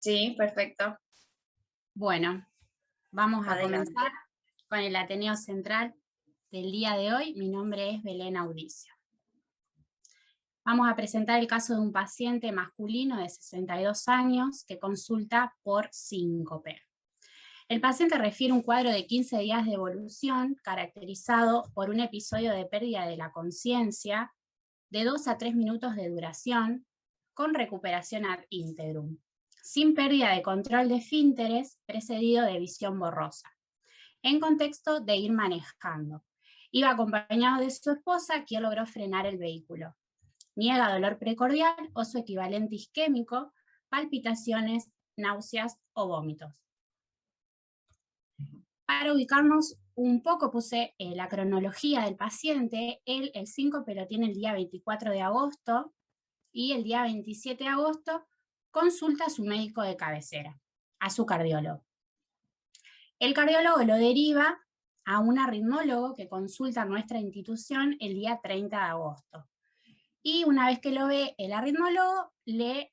Sí, perfecto. Bueno, vamos a Adelante. comenzar con el Ateneo Central del día de hoy. Mi nombre es Belén Audicio. Vamos a presentar el caso de un paciente masculino de 62 años que consulta por síncope. El paciente refiere un cuadro de 15 días de evolución caracterizado por un episodio de pérdida de la conciencia de 2 a 3 minutos de duración con recuperación ad integrum, sin pérdida de control de esfínteres precedido de visión borrosa, en contexto de ir manejando. Iba acompañado de su esposa, quien logró frenar el vehículo. Niega dolor precordial o su equivalente isquémico, palpitaciones, náuseas o vómitos. Para ubicarnos un poco puse la cronología del paciente. Él el síncope lo tiene el día 24 de agosto y el día 27 de agosto consulta a su médico de cabecera, a su cardiólogo. El cardiólogo lo deriva a un arritmólogo que consulta a nuestra institución el día 30 de agosto. Y una vez que lo ve el arritmólogo, le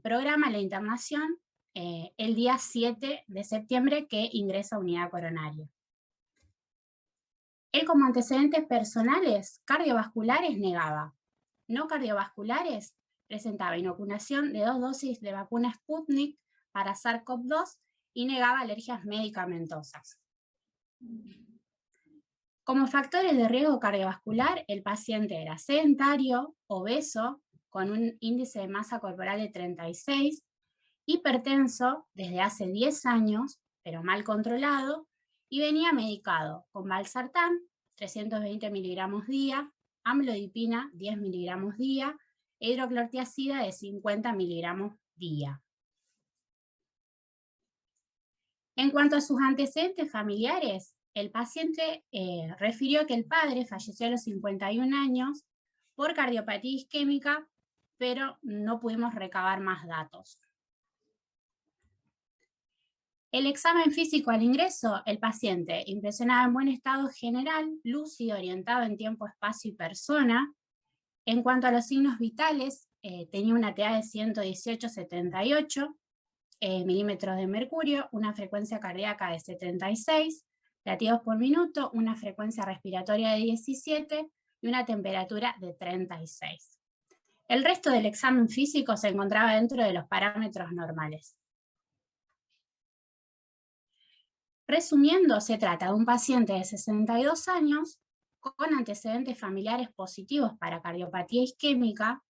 programa la internación el día 7 de septiembre, que ingresa a unidad coronaria. Él, como antecedentes personales cardiovasculares, negaba. No cardiovasculares, presentaba inoculación de 2 dosis de vacuna Sputnik para SARS-CoV-2 y negaba alergias medicamentosas. Como factores de riesgo cardiovascular, el paciente era sedentario, obeso, con un índice de masa corporal de 36, hipertenso desde hace 10 años, pero mal controlado, y venía medicado con valsartán, 320 miligramos día, amlodipina, 10 miligramos día, e hidroclortiazida de 50 miligramos día. En cuanto a sus antecedentes familiares, el paciente refirió que el padre falleció a los 51 años por cardiopatía isquémica, pero no pudimos recabar más datos. El examen físico al ingreso, el paciente impresionaba en buen estado general, lúcido, orientado en tiempo, espacio y persona. En cuanto a los signos vitales, tenía una TA de 118/78 milímetros de mercurio, una frecuencia cardíaca de 76 latidos por minuto, una frecuencia respiratoria de 17 y una temperatura de 36. El resto del examen físico se encontraba dentro de los parámetros normales. Resumiendo, se trata de un paciente de 62 años con antecedentes familiares positivos para cardiopatía isquémica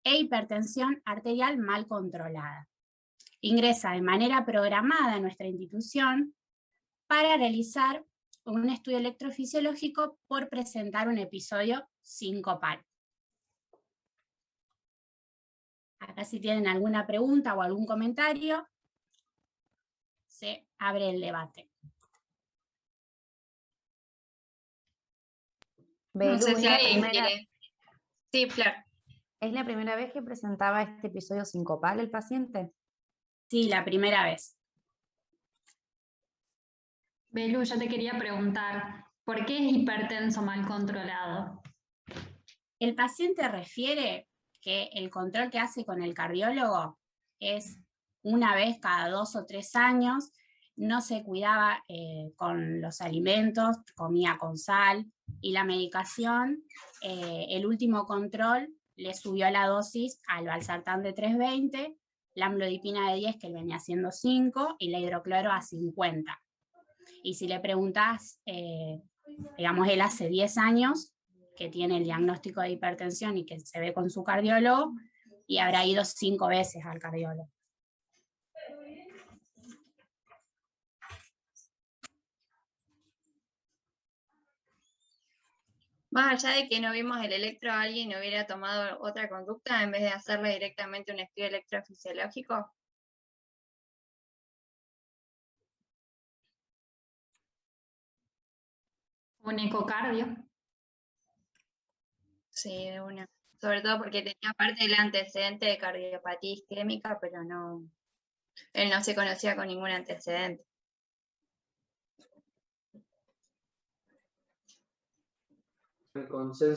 e hipertensión arterial mal controlada. Ingresa de manera programada a nuestra institución para realizar un estudio electrofisiológico por presentar un episodio sincopal. Acá, si tienen alguna pregunta o algún comentario, se abre el debate. No sé Belú, si alguien quiere. Sí, Flor. ¿es la primera vez que presentaba este episodio sincopal el paciente? Sí, la primera vez. Belu, yo te quería preguntar, ¿por qué es hipertenso mal controlado? El paciente refiere que el control que hace con el cardiólogo es una vez cada 2 o 3 años, no se cuidaba con los alimentos, comía con sal, y la medicación, el último control le subió la dosis al valsartán de 320, la amlodipina de 10, que él venía haciendo 5, y la hidrocloro a 50. Y si le preguntás, digamos, él hace 10 años que tiene el diagnóstico de hipertensión y que se ve con su cardiólogo, y habrá ido 5 veces al cardiólogo. Más allá de que no vimos el electro, ¿alguien hubiera tomado otra conducta en vez de hacerle directamente un estudio electrofisiológico? ¿Un ecocardio? Sí, de una. Sobre todo porque tenía parte del antecedente de cardiopatía isquémica, pero no, él no se conocía con ningún antecedente.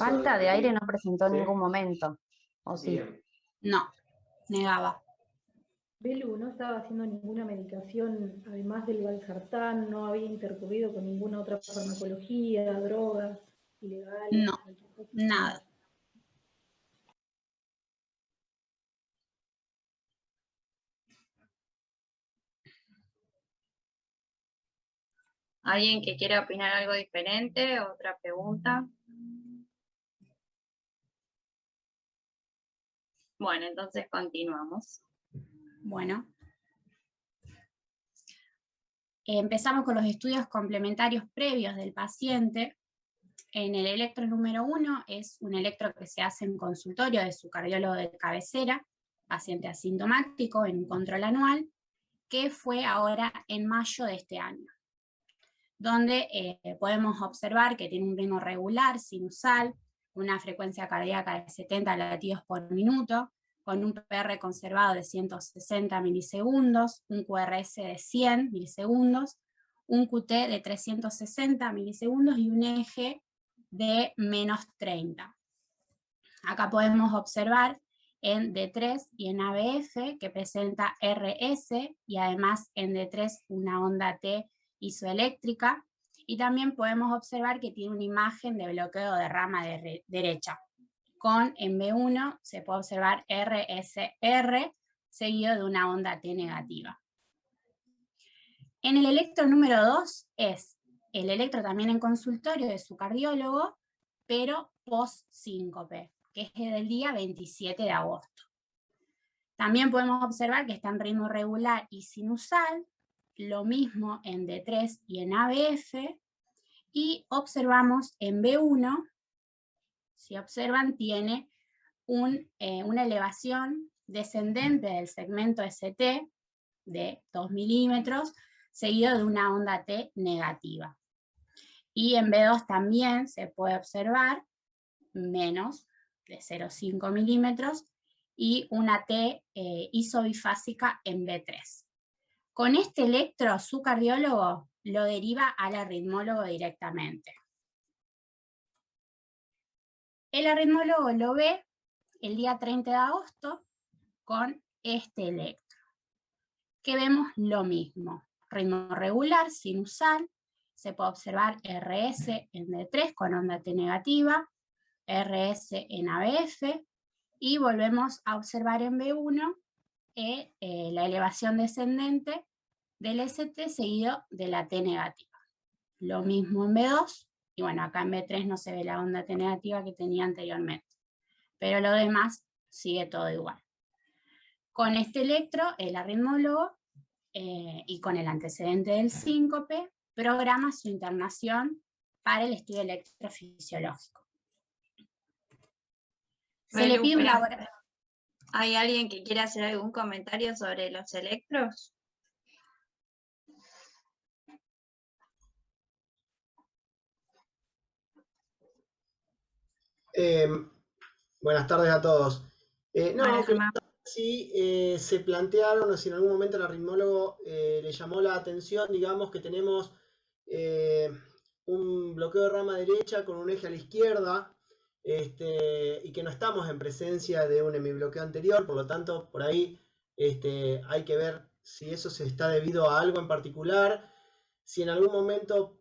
Falta de aire no presentó en ¿Sí? ningún momento, ¿o sí? Bien. No, negaba. Belu no estaba haciendo ninguna medicación, además del valsartán, no había intercurrido con ninguna otra farmacología, drogas ilegales, No, cualquier cosa. nada. ¿Alguien que quiera opinar algo diferente? ¿Otra pregunta? Bueno, entonces continuamos. Bueno. Empezamos con los estudios complementarios previos del paciente. En el electro número 1 es un electro que se hace en consultorio de su cardiólogo de cabecera, paciente asintomático en un control anual, que fue ahora en mayo de este año, donde podemos observar que tiene un ritmo regular, sinusal, una frecuencia cardíaca de 70 latidos por minuto, con un PR conservado de 160 milisegundos, un QRS de 100 milisegundos, un QT de 360 milisegundos y un eje de menos 30. Acá podemos observar en D3 y en ABF que presenta RS y además en D3 una onda T isoeléctrica, y también podemos observar que tiene una imagen de bloqueo de rama derecha. En B1 se puede observar RSR seguido de una onda T negativa. En el electro número 2 es el electro también en consultorio de su cardiólogo, pero post-síncope, que es del día 27 de agosto. También podemos observar que está en ritmo regular y sinusal, lo mismo en D3 y en ABF, y observamos en B1, si observan, tiene una elevación descendente del segmento ST de 2 milímetros, seguido de una onda T negativa. Y en B2 también se puede observar menos de 0,5 milímetros y una T isobifásica en B3. Con este electro, su cardiólogo lo deriva al arritmólogo directamente. El arritmólogo lo ve el día 30 de agosto con este electro, que vemos lo mismo, ritmo regular, sinusal, se puede observar RS en D3 con onda T negativa, RS en ABF, y volvemos a observar en B1 la elevación descendente del ST seguido de la T negativa. Lo mismo en B2, y bueno, acá en B3 no se ve la onda T negativa que tenía anteriormente, pero lo demás sigue todo igual. Con este electro, el arritmólogo, y con el antecedente del síncope, programa su internación para el estudio electrofisiológico. Se le pide un laboratorio. ¿Hay alguien que quiera hacer algún comentario sobre los electros? Buenas tardes a todos. Hola, Germán. Si se plantearon o si en algún momento el arritmólogo le llamó la atención, digamos que tenemos un bloqueo de rama derecha con un eje a la izquierda, y que no estamos en presencia de un hemibloqueo anterior, por lo tanto, por ahí hay que ver si eso se está debido a algo en particular, si en algún momento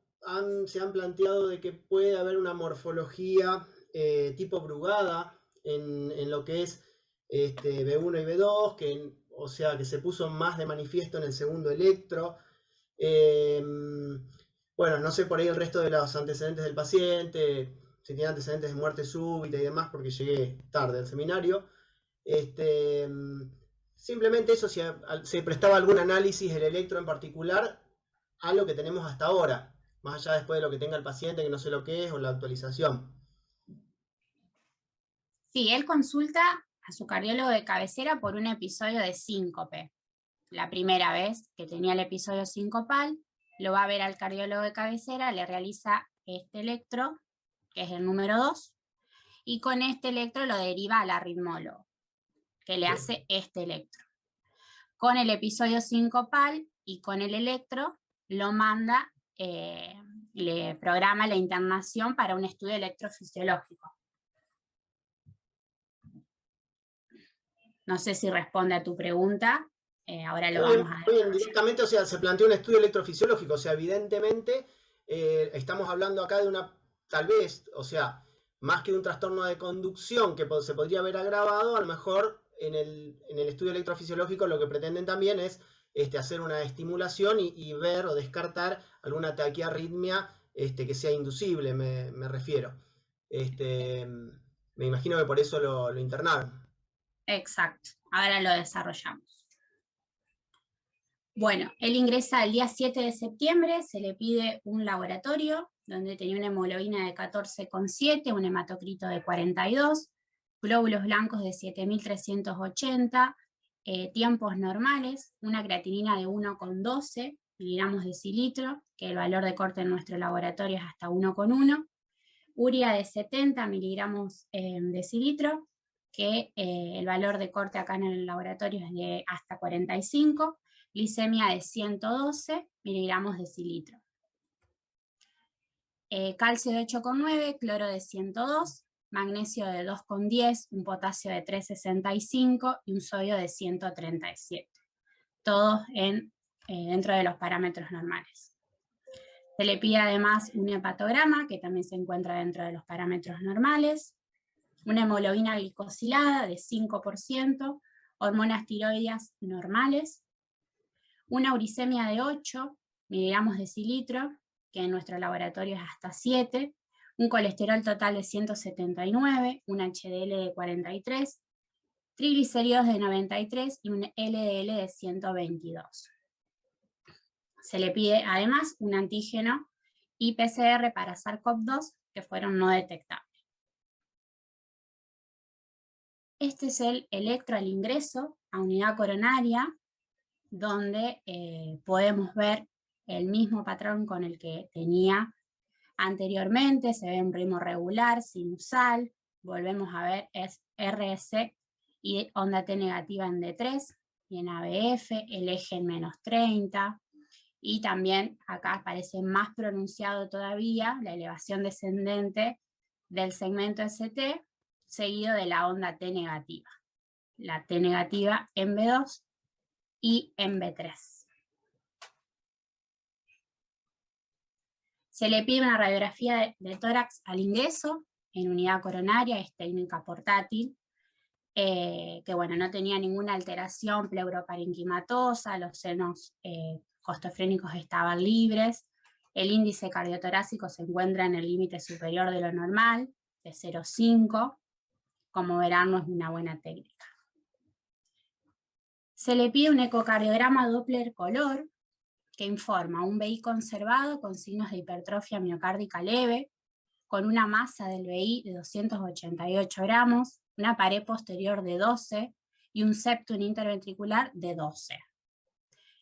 se han planteado de que puede haber una morfología tipo Brugada en lo que es B1 y B2, o sea, que se puso más de manifiesto en el segundo electro. Bueno, no sé por ahí el resto de los antecedentes del paciente, si tiene antecedentes de muerte súbita y demás, porque llegué tarde al seminario. Simplemente eso, si se prestaba algún análisis del electro en particular a lo que tenemos hasta ahora, más allá después de lo que tenga el paciente, que no sé lo que es, o la actualización. Sí, él consulta a su cardiólogo de cabecera por un episodio de síncope. La primera vez que tenía el episodio sincopal, lo va a ver al cardiólogo de cabecera, le realiza este electro, que es el número 2, y con este electro lo deriva al arritmólogo, que le hace este electro. Con el episodio sincopal y con el electro lo manda, le programa la internación para un estudio electrofisiológico. No sé si responde a tu pregunta. ahora lo vamos a ver. Directamente, o sea, se planteó un estudio electrofisiológico, o sea, evidentemente estamos hablando acá de una, tal vez, o sea, más que un trastorno de conducción que se podría haber agravado, a lo mejor en el estudio electrofisiológico lo que pretenden también es hacer una estimulación y ver o descartar alguna taquiarritmia que sea inducible, me refiero. Me imagino que por eso lo internaron. Exacto, ahora lo desarrollamos. Bueno, él ingresa el día 7 de septiembre, se le pide un laboratorio donde tenía una hemoglobina de 14,7, un hematocrito de 42, glóbulos blancos de 7.380, tiempos normales, una creatinina de 1,12 miligramos decilitro, que el valor de corte en nuestro laboratorio es hasta 1,1, urea de 70 miligramos decilitro, que el valor de corte acá en el laboratorio es de hasta 45, glicemia de 112 miligramos decilitro. Calcio de 8,9, cloro de 102, magnesio de 2,10, un potasio de 3,65 y un sodio de 137. Todos dentro de los parámetros normales. Se le pide además un hepatograma, que también se encuentra dentro de los parámetros normales, una hemoglobina glicosilada de 5%, hormonas tiroideas normales, una uricemia de 8 miligramos decilitro, que en nuestro laboratorio es hasta 7, un colesterol total de 179, un HDL de 43, triglicéridos de 93 y un LDL de 122. Se le pide además un antígeno y PCR para SARS-CoV-2 que fueron no detectables. Este es el electro al ingreso a unidad coronaria, donde podemos ver el mismo patrón con el que tenía anteriormente, se ve un ritmo regular, sinusal, volvemos a ver es RS y onda T negativa en D3, y en ABF, el eje en -30, y también acá aparece más pronunciado todavía la elevación descendente del segmento ST, seguido de la onda T negativa. La T negativa en B2 y en B3. Se le pide una radiografía de tórax al ingreso en unidad coronaria, es técnica portátil, que bueno, no tenía ninguna alteración pleuroparenquimatosa, los senos costofrénicos estaban libres, el índice cardiotorácico se encuentra en el límite superior de lo normal, de 0,5, como verán no es una buena técnica. Se le pide un ecocardiograma Doppler color, que informa un BI conservado con signos de hipertrofia miocárdica leve, con una masa del BI de 288 gramos, una pared posterior de 12 y un septum interventricular de 12.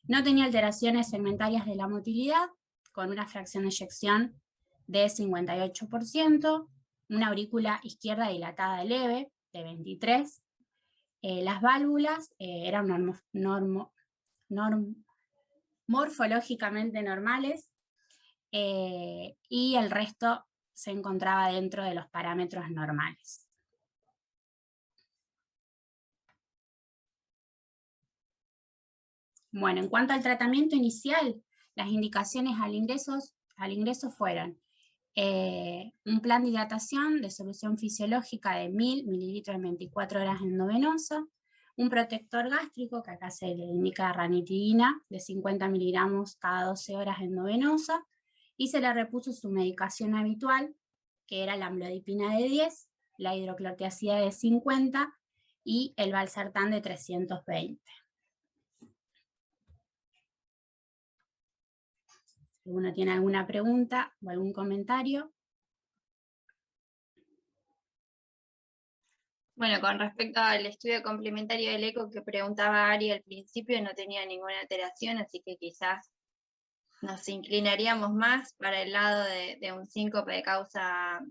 No tenía alteraciones segmentarias de la motilidad, con una fracción de eyección de 58%, una aurícula izquierda dilatada leve de 23, las válvulas eran morfológicamente normales y el resto se encontraba dentro de los parámetros normales. Bueno, en cuanto al tratamiento inicial, las indicaciones al ingreso fueron un plan de hidratación de solución fisiológica de 1000 mililitros en 24 horas endovenosa, un protector gástrico, que acá se le indica ranitidina, de 50 miligramos cada 12 horas endovenosa, y se le repuso su medicación habitual, que era la amlodipina de 10, la hidroclorotiazida de 50 y el valsartán de 320. Si alguno tiene alguna pregunta o algún comentario. Bueno, con respecto al estudio complementario del eco que preguntaba Ari al principio, no tenía ninguna alteración, así que quizás nos inclinaríamos más para el lado de un síncope de causa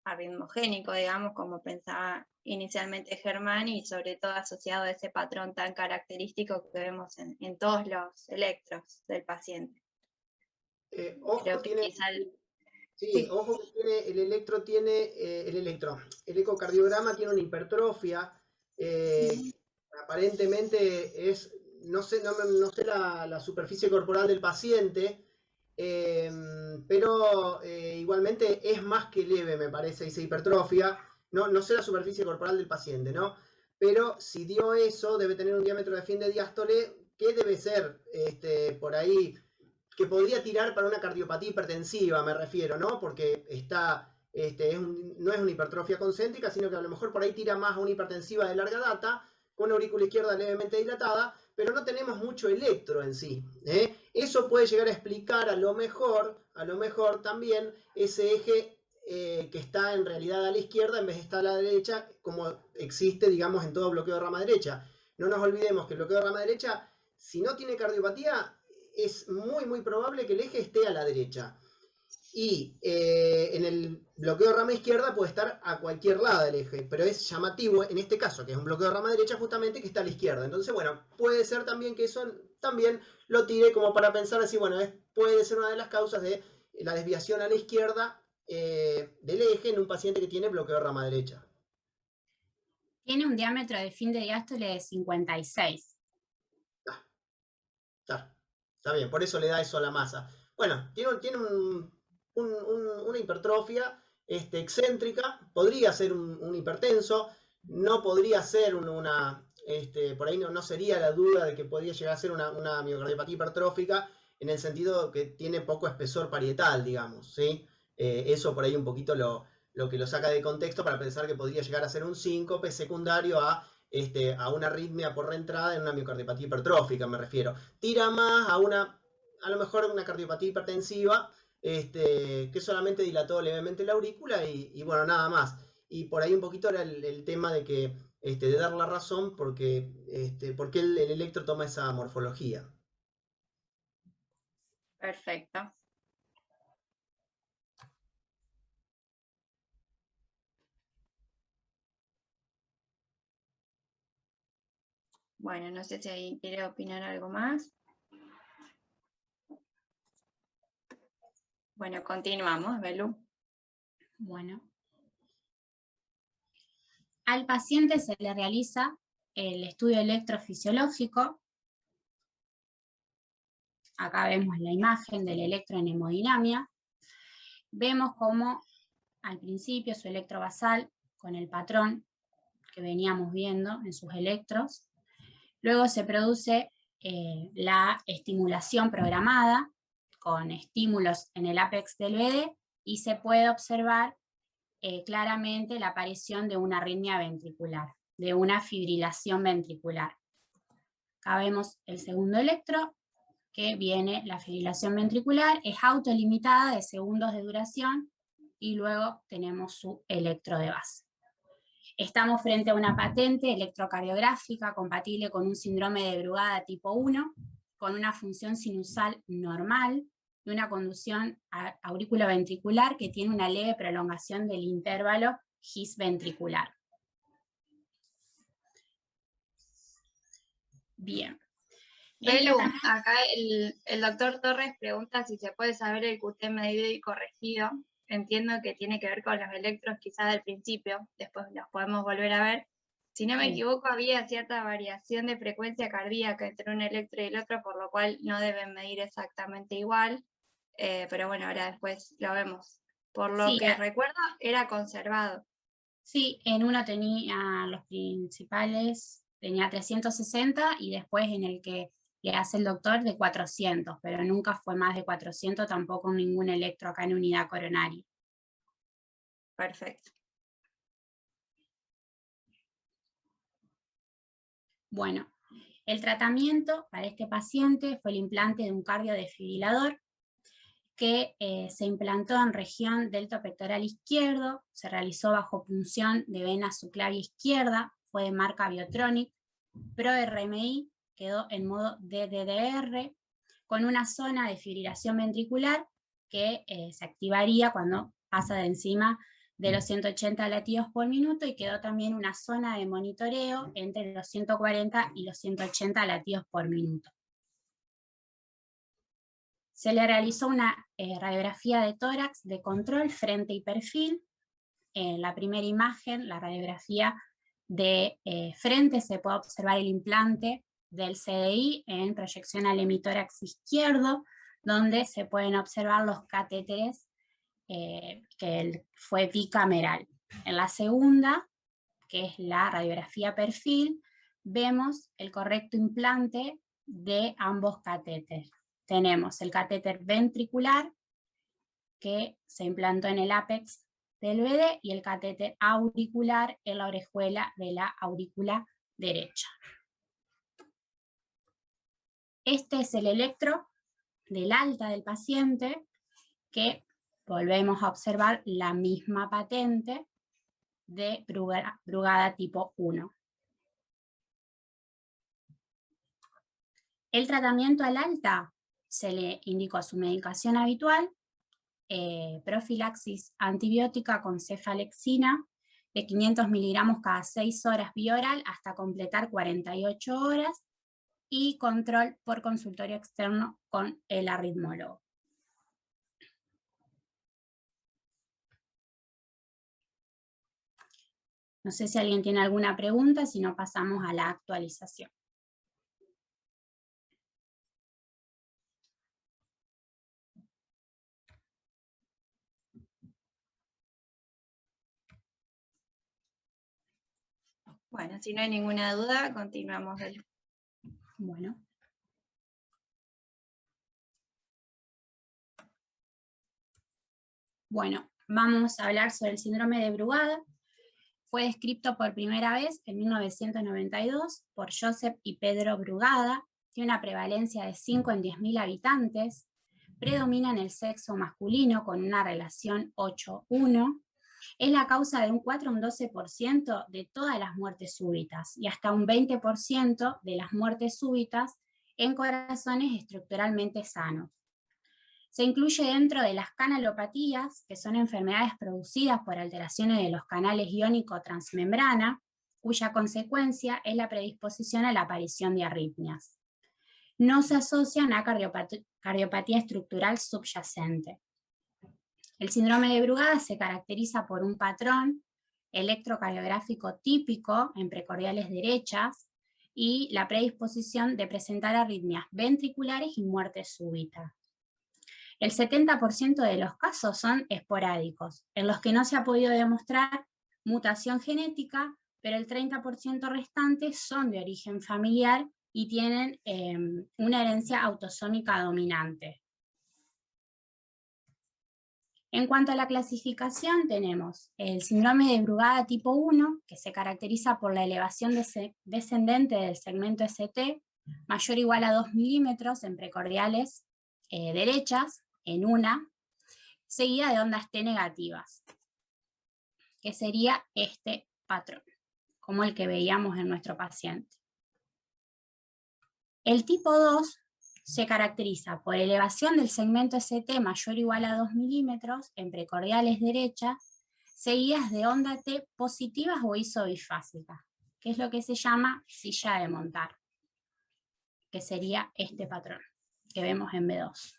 arritmogénico, digamos, como pensaba inicialmente Germán, y sobre todo asociado a ese patrón tan característico que vemos en todos los electros del paciente. Ojo, Creo que tiene, quizá sí, ojo que el ecocardiograma tiene una hipertrofia, aparentemente es no sé la superficie corporal del paciente, pero igualmente es más que leve, me parece, esa hipertrofia. No sé la superficie corporal del paciente, ¿no? Pero si dio eso, debe tener un diámetro de fin de diástole que debe ser por ahí, que podría tirar para una cardiopatía hipertensiva, me refiero, ¿no? Porque no es una hipertrofia concéntrica, sino que a lo mejor por ahí tira más a una hipertensiva de larga data, con una aurícula izquierda levemente dilatada, pero no tenemos mucho electro en sí. Eso puede llegar a explicar a lo mejor también ese eje que está en realidad a la izquierda en vez de estar a la derecha, como existe, digamos, en todo bloqueo de rama derecha. No nos olvidemos que el bloqueo de rama derecha, si no tiene cardiopatía, es muy probable que el eje esté a la derecha. Y en el bloqueo de rama izquierda puede estar a cualquier lado del eje, pero es llamativo en este caso, que es un bloqueo de rama derecha, justamente que está a la izquierda. Entonces, bueno, puede ser también que eso también lo tire como para pensar así, bueno, puede ser una de las causas de la desviación a la izquierda del eje en un paciente que tiene bloqueo de rama derecha. Tiene un diámetro de fin de diástole de 56. Está bien, por eso le da eso a la masa. Bueno, tiene una hipertrofia excéntrica, podría ser un hipertenso, no podría ser por ahí no sería la duda de que podría llegar a ser una miocardiopatía hipertrófica, en el sentido que tiene poco espesor parietal, digamos, ¿sí? Eso por ahí un poquito lo que lo saca de contexto para pensar que podría llegar a ser un síncope secundario a una arritmia por reentrada en una miocardiopatía hipertrófica, me refiero. Tira más a lo mejor una cardiopatía hipertensiva, que solamente dilató levemente la aurícula y bueno, nada más. Y por ahí un poquito era el tema de que de dar la razón porque el electro toma esa morfología. Perfecto. Bueno, no sé si alguien quiere opinar algo más. Bueno, continuamos, Belu. Bueno. Al paciente se le realiza el estudio electrofisiológico. Acá vemos la imagen del electro en hemodinamia. Vemos cómo al principio su electro basal con el patrón que veníamos viendo en sus electros. Luego se produce la estimulación programada con estímulos en el ápex del BD y se puede observar claramente la aparición de una arritmia ventricular, de una fibrilación ventricular. Acá vemos el segundo electro, que viene la fibrilación ventricular, es autolimitada de segundos de duración, y luego tenemos su electro de base. Estamos frente a una patente electrocardiográfica compatible con un síndrome de Brugada tipo 1, con una función sinusal normal y una conducción auriculoventricular que tiene una leve prolongación del intervalo His ventricular. Bien. Belu, acá el doctor Torres pregunta si se puede saber el QT medido y corregido. Entiendo que tiene que ver con los electros quizás del principio, después los podemos volver a ver. Si no me equivoco, había cierta variación de frecuencia cardíaca entre un electro y el otro, por lo cual no deben medir exactamente igual. Pero bueno, ahora después lo vemos. Por lo que recuerdo, era conservado. Sí, en uno tenía los principales, tenía 360, y después en el que le hace el doctor de 400, pero nunca fue más de 400, tampoco ningún electro acá en unidad coronaria. Perfecto. Bueno, el tratamiento para este paciente fue el implante de un cardiodesfibrilador que se implantó en región delto pectoral izquierdo, se realizó bajo punción de vena subclavia izquierda, fue de marca Biotronic, ProRMI, quedó en modo DDR, con una zona de fibrilación ventricular que se activaría cuando pasa de encima de los 180 latidos por minuto, y quedó también una zona de monitoreo entre los 140 y los 180 latidos por minuto. Se le realizó una radiografía de tórax de control, frente y perfil. En la primera imagen, la radiografía de frente, se puede observar el implante del CDI en proyección al emitórax izquierdo, donde se pueden observar los catéteres que fue bicameral. En la segunda, que es la radiografía perfil, vemos el correcto implante de ambos catéteres. Tenemos el catéter ventricular, que se implantó en el ápex del BD, y el catéter auricular en la orejuela de la aurícula derecha. Este es el electro del alta del paciente, que volvemos a observar la misma patente de Brugada tipo 1. El tratamiento al alta se le indicó su medicación habitual, profilaxis antibiótica con cefalexina de 500 miligramos cada 6 horas bioral hasta completar 48 horas, y control por consultorio externo con el arritmólogo. No sé si alguien tiene alguna pregunta, si no pasamos a la actualización. Bueno, si no hay ninguna duda, continuamos. Bueno. Bueno, vamos a hablar sobre el síndrome de Brugada. Fue descrito por primera vez en 1992 por Joseph y Pedro Brugada. Tiene una prevalencia de 5 en 10.000 habitantes. Predomina en el sexo masculino con una relación 8-1. Es la causa de un 4 a un 12% de todas las muertes súbitas y hasta un 20% de las muertes súbitas en corazones estructuralmente sanos. Se incluye dentro de las canalopatías, que son enfermedades producidas por alteraciones de los canales iónico-transmembrana, cuya consecuencia es la predisposición a la aparición de arritmias. No se asocia a una cardiopatía estructural subyacente. El síndrome de Brugada se caracteriza por un patrón electrocardiográfico típico en precordiales derechas y la predisposición de presentar arritmias ventriculares y muerte súbita. El 70% de los casos son esporádicos, en los que no se ha podido demostrar mutación genética, pero el 30% restante son de origen familiar y tienen una herencia autosómica dominante. En cuanto a la clasificación, tenemos el síndrome de Brugada tipo 1, que se caracteriza por la elevación descendente del segmento ST, mayor o igual a 2 milímetros en precordiales derechas, en una, seguida de ondas T negativas, que sería este patrón, como el que veíamos en nuestro paciente. El tipo 2 se caracteriza por elevación del segmento ST mayor o igual a 2 milímetros en precordiales derechas, seguidas de onda T positivas o isobifásicas, que es lo que se llama silla de montar, que sería este patrón que vemos en B2.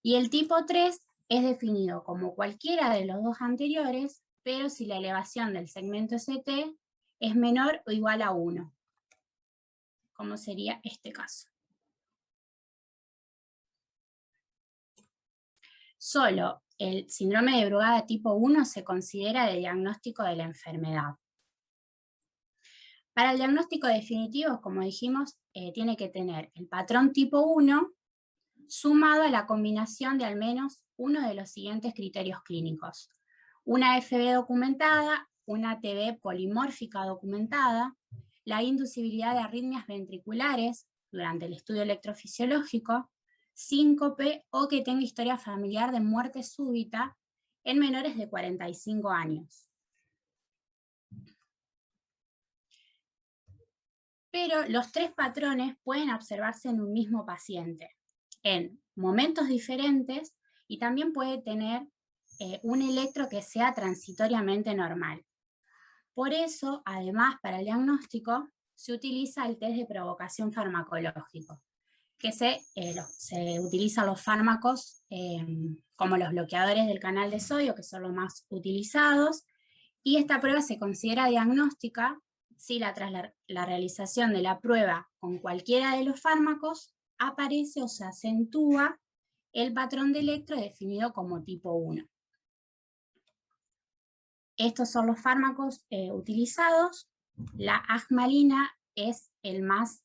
Y el tipo 3 es definido como cualquiera de los dos anteriores, pero si la elevación del segmento ST es menor o igual a 1. Como sería este caso. Solo el síndrome de Brugada tipo 1 se considera de diagnóstico de la enfermedad. Para el diagnóstico definitivo, como dijimos, tiene que tener el patrón tipo 1 sumado a la combinación de al menos uno de los siguientes criterios clínicos. Una FB documentada, una TB polimórfica documentada, la inducibilidad de arritmias ventriculares durante el estudio electrofisiológico, síncope o que tenga historia familiar de muerte súbita en menores de 45 años. Pero los tres patrones pueden observarse en un mismo paciente, en momentos diferentes, y también puede tener un electro que sea transitoriamente normal. Por eso, además, para el diagnóstico, se utiliza el test de provocación farmacológico, que se utilizan los fármacos como los bloqueadores del canal de sodio, que son los más utilizados, y esta prueba se considera diagnóstica si tras la realización de la prueba con cualquiera de los fármacos aparece o se acentúa el patrón de electro definido como tipo 1. Estos son los fármacos utilizados. La agmalina es el más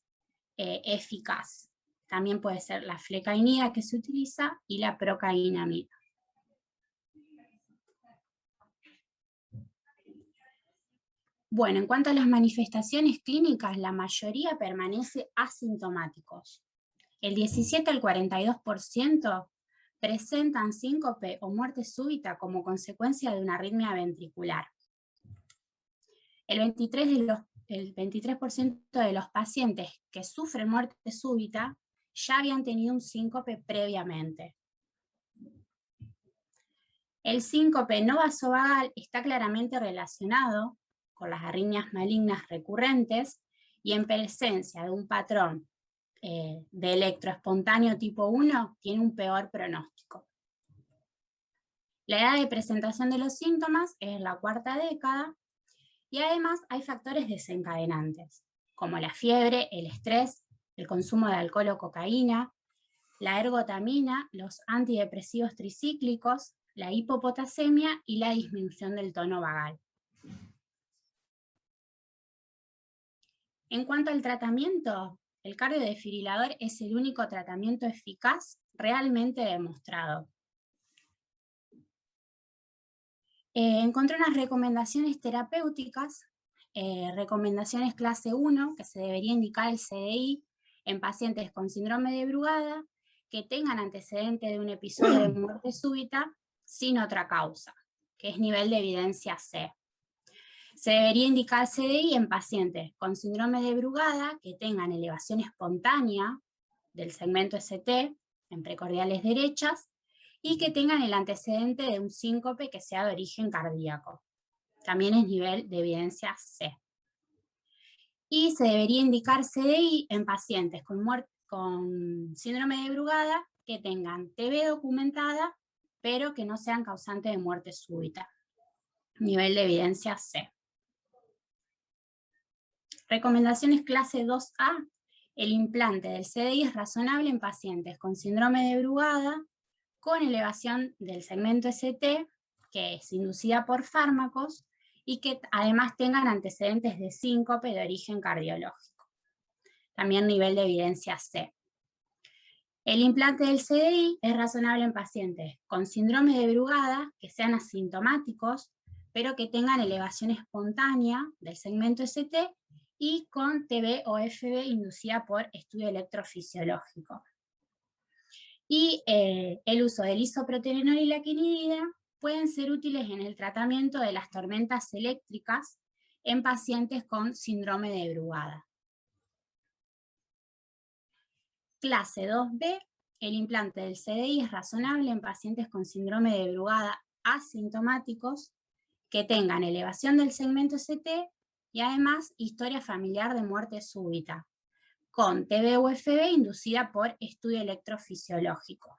eficaz. También puede ser la flecainida que se utiliza y la procainamida. Bueno, en cuanto a las manifestaciones clínicas, la mayoría permanece asintomáticos. El 17 al 42% presentan síncope o muerte súbita como consecuencia de una arritmia ventricular. El 23% de los pacientes que sufren muerte súbita ya habían tenido un síncope previamente. El síncope no vasovagal está claramente relacionado con las arritmias malignas recurrentes y en presencia de un patrón de electroespontáneo tipo 1 tiene un peor pronóstico. La edad de presentación de los síntomas es la cuarta década y además hay factores desencadenantes, como la fiebre, el estrés, el consumo de alcohol o cocaína, la ergotamina, los antidepresivos tricíclicos, la hipopotasemia y la disminución del tono vagal. En cuanto al tratamiento, el cardiodesfibrilador es el único tratamiento eficaz realmente demostrado. Encontré unas recomendaciones terapéuticas, recomendaciones clase 1, que se debería indicar el CDI en pacientes con síndrome de Brugada, que tengan antecedente de un episodio de muerte súbita sin otra causa, que es nivel de evidencia C. Se debería indicar CDI en pacientes con síndrome de Brugada que tengan elevación espontánea del segmento ST en precordiales derechas y que tengan el antecedente de un síncope que sea de origen cardíaco. También es nivel de evidencia C. Y se debería indicar CDI en pacientes con síndrome de Brugada que tengan TB documentada, pero que no sean causantes de muerte súbita. Nivel de evidencia C. Recomendaciones clase 2A. El implante del CDI es razonable en pacientes con síndrome de Brugada, con elevación del segmento ST, que es inducida por fármacos, y que además tengan antecedentes de síncope de origen cardiológico. También nivel de evidencia C. El implante del CDI es razonable en pacientes con síndrome de Brugada, que sean asintomáticos, pero que tengan elevación espontánea del segmento ST y con TB o FB inducida por estudio electrofisiológico. Y el uso del isoproterenol y la quinidina pueden ser útiles en el tratamiento de las tormentas eléctricas en pacientes con síndrome de Brugada. Clase 2B, el implante del CDI es razonable en pacientes con síndrome de Brugada asintomáticos que tengan elevación del segmento ST y además historia familiar de muerte súbita, con TB o FB inducida por estudio electrofisiológico.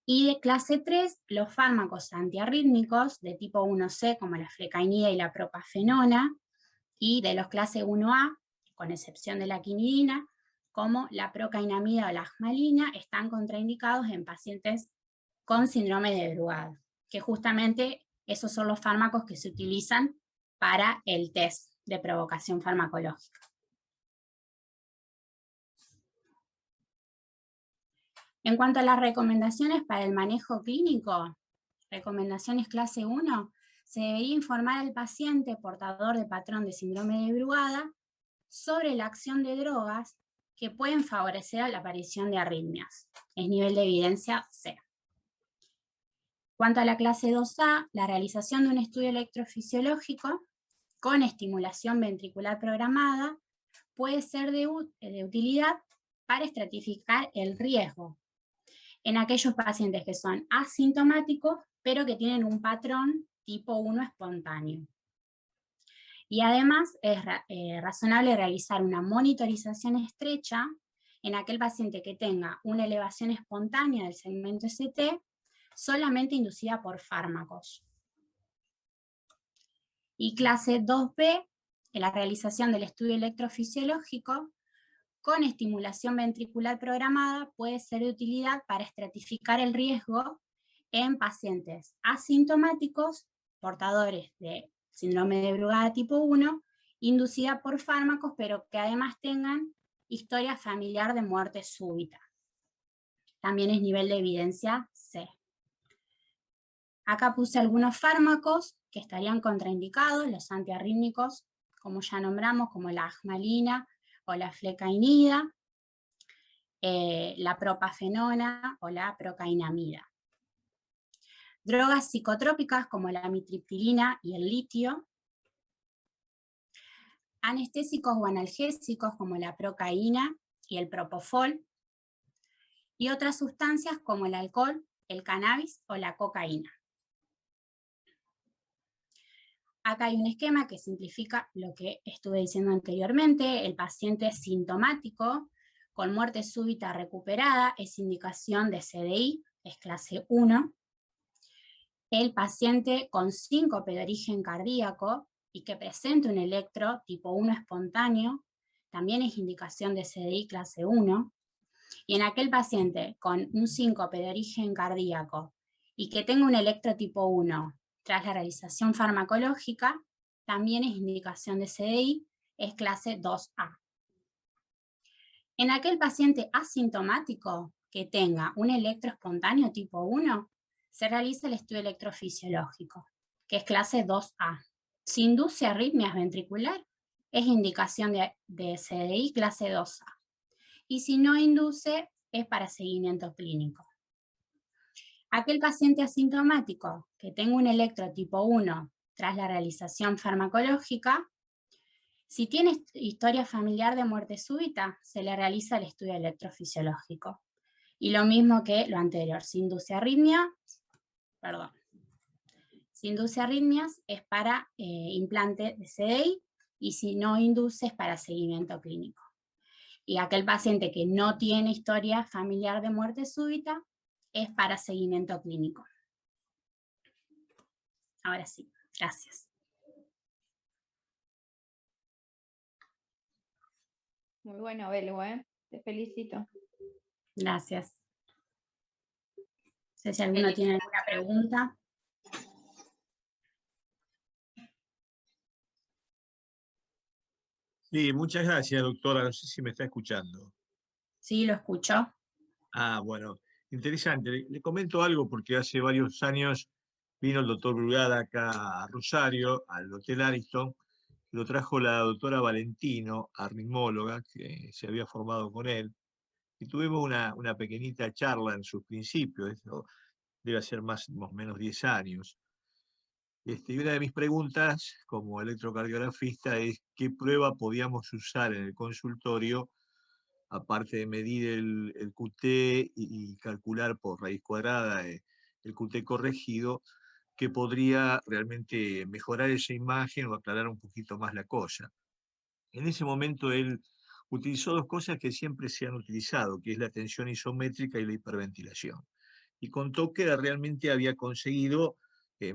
Y de clase 3, los fármacos antiarrítmicos de tipo 1C, como la flecainida y la propafenona, y de los clase 1A, con excepción de la quinidina, como la procainamida o la agmalina, están contraindicados en pacientes con síndrome de Brugada, que justamente esos son los fármacos que se utilizan para el test de provocación farmacológica. En cuanto a las recomendaciones para el manejo clínico, recomendaciones clase 1, se debería informar al paciente portador de patrón de síndrome de Brugada sobre la acción de drogas que pueden favorecer a la aparición de arritmias. Es nivel de evidencia C. Cuanto a la clase 2A, la realización de un estudio electrofisiológico con estimulación ventricular programada puede ser de utilidad para estratificar el riesgo en aquellos pacientes que son asintomáticos, pero que tienen un patrón tipo 1 espontáneo. Y además es razonable realizar una monitorización estrecha en aquel paciente que tenga una elevación espontánea del segmento ST solamente inducida por fármacos. Y clase 2B, en la realización del estudio electrofisiológico con estimulación ventricular programada puede ser de utilidad para estratificar el riesgo en pacientes asintomáticos, portadores de síndrome de Brugada tipo 1, inducida por fármacos, pero que además tengan historia familiar de muerte súbita. También es nivel de evidencia C. Acá puse algunos fármacos que estarían contraindicados, los antiarrítmicos, como ya nombramos, como la ajmalina o la flecainida, la propafenona o la procainamida. Drogas psicotrópicas como la amitriptilina y el litio. Anestésicos o analgésicos como la procaína y el propofol. Y otras sustancias como el alcohol, el cannabis o la cocaína. Acá hay un esquema que simplifica lo que estuve diciendo anteriormente. El paciente sintomático con muerte súbita recuperada es indicación de CDI, es clase 1. El paciente con síncope de origen cardíaco y que presente un electro tipo 1 espontáneo, también es indicación de CDI clase 1. Y en aquel paciente con un síncope de origen cardíaco y que tenga un electro tipo 1 tras la realización farmacológica, también es indicación de CDI, es clase 2A. En aquel paciente asintomático que tenga un electro espontáneo tipo 1, se realiza el estudio electrofisiológico, que es clase 2A. Si induce arritmias ventricular, es indicación de CDI clase 2A. Y si no induce, es para seguimiento clínico. Aquel paciente asintomático que tenga un electro tipo 1 tras la realización farmacológica, si tiene historia familiar de muerte súbita, se le realiza el estudio electrofisiológico. Y lo mismo que lo anterior, si induce arritmias es para implante de CDI, y si no induce es para seguimiento clínico. Y aquel paciente que no tiene historia familiar de muerte súbita es para seguimiento clínico. Ahora sí, gracias. Muy bueno, Belu, te felicito. Gracias. No sé si alguno tiene alguna pregunta. Sí, muchas gracias, doctora. No sé si me está escuchando. Sí, lo escucho. Ah, bueno, interesante. Le comento algo porque hace varios años vino el doctor Brugada acá a Rosario, al Hotel Ariston. Lo trajo la doctora Valentino, arritmóloga, que se había formado con él. Y tuvimos una pequeñita charla en sus principios. Esto debe ser más o menos 10 años. Y una de mis preguntas como electrocardiografista es qué prueba podíamos usar en el consultorio, aparte de medir el QT y calcular por raíz cuadrada el QT corregido, que podría realmente mejorar esa imagen o aclarar un poquito más la cosa. En ese momento él utilizó dos cosas que siempre se han utilizado, que es la tensión isométrica y la hiperventilación. Y contó que realmente había conseguido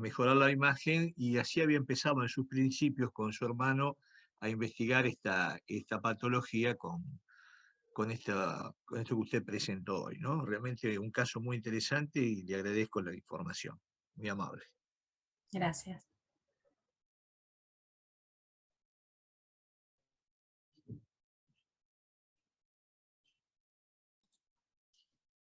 mejorar la imagen, y así había empezado en sus principios con su hermano a investigar esta patología con esto que usted presentó hoy, ¿no? Realmente un caso muy interesante y le agradezco la información. Muy amable. Gracias.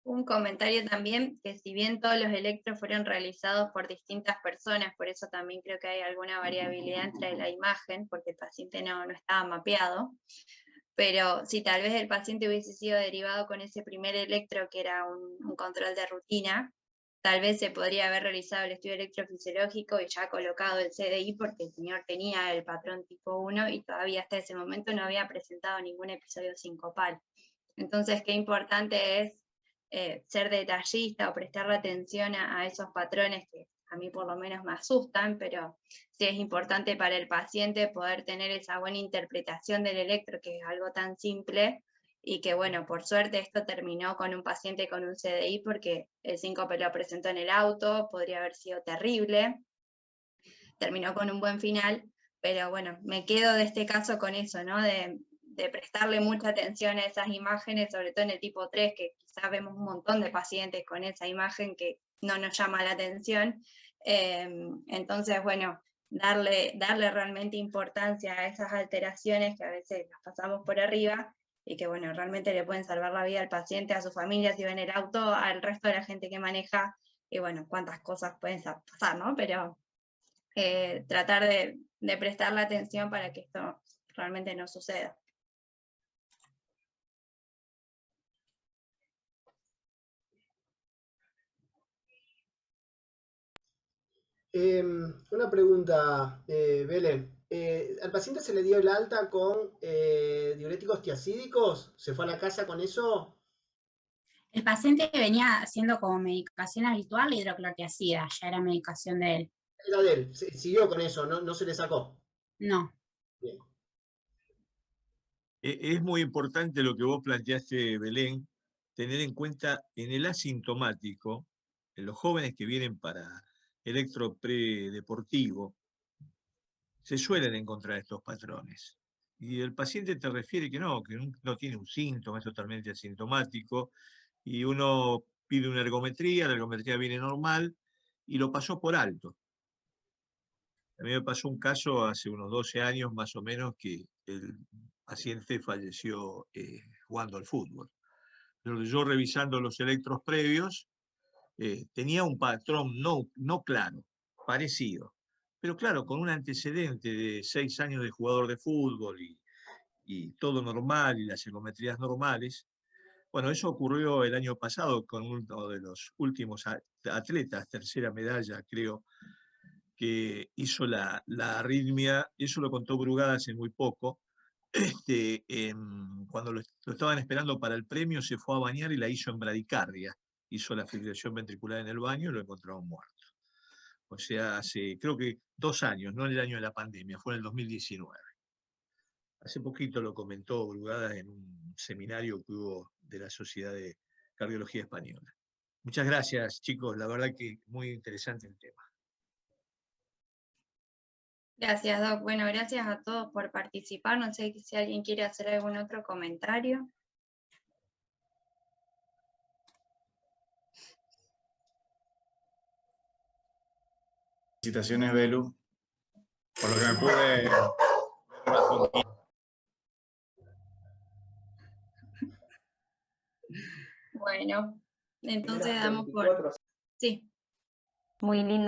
Un comentario también, que si bien todos los electros fueron realizados por distintas personas, por eso también creo que hay alguna variabilidad entre la imagen, porque el paciente no estaba mapeado, pero si tal vez el paciente hubiese sido derivado con ese primer electro, que era un control de rutina, tal vez se podría haber realizado el estudio electrofisiológico y ya colocado el CDI, porque el señor tenía el patrón tipo 1 y todavía hasta ese momento no había presentado ningún episodio sincopal. Entonces, qué importante es ser detallista o prestarle atención a esos patrones que a mí por lo menos me asustan, pero sí es importante para el paciente poder tener esa buena interpretación del electro, que es algo tan simple, y que bueno, por suerte esto terminó con un paciente con un CDI, porque el síncope lo presentó en el auto, podría haber sido terrible, terminó con un buen final, pero bueno, me quedo de este caso con eso, ¿no? De prestarle mucha atención a esas imágenes, sobre todo en el tipo 3, que quizás vemos un montón de pacientes con esa imagen que no nos llama la atención. Entonces, bueno, darle realmente importancia a esas alteraciones que a veces las pasamos por arriba y que, bueno, realmente le pueden salvar la vida al paciente, a su familia, si va en el auto, al resto de la gente que maneja, y bueno, cuántas cosas pueden pasar, ¿no? Pero tratar de prestarle atención para que esto realmente no suceda. Una pregunta, Belén. ¿Al paciente se le dio el alta con diuréticos tiacídicos? ¿Se fue a la casa con eso? El paciente venía haciendo como medicación habitual la hidroclorotiazida, ya era medicación de él. Era de él, siguió con eso, no se le sacó. No. Bien. Es muy importante lo que vos planteaste, Belén, tener en cuenta en el asintomático, en los jóvenes que vienen para electro predeportivo, se suelen encontrar estos patrones. Y el paciente te refiere que no tiene un síntoma, es totalmente asintomático, y uno pide una ergometría, la ergometría viene normal, y lo pasó por alto. A mí me pasó un caso hace unos 12 años más o menos que el paciente falleció jugando al fútbol. Pero yo revisando los electros previos, tenía un patrón no claro, parecido. Pero claro, con un antecedente de 6 años de jugador de fútbol y todo normal y las ergometrías normales. Bueno, eso ocurrió el año pasado con uno de los últimos atletas, tercera medalla creo, que hizo la arritmia, eso lo contó Brugada hace muy poco, cuando lo estaban esperando para el premio se fue a bañar y la hizo en bradicardia, hizo la fibrilación ventricular en el baño y lo encontraron muerto. O sea, hace creo que 2 años, no en el año de la pandemia, fue en el 2019. Hace poquito lo comentó Brugada en un seminario que hubo de la Sociedad de Cardiología Española. Muchas gracias, chicos, la verdad que muy interesante el tema. Gracias, Doc. Bueno, gracias a todos por participar. No sé si alguien quiere hacer algún otro comentario. Felicitaciones, Belu, por lo que me pude ver unas poquitas. Bueno, entonces damos por... Sí. Muy lindo.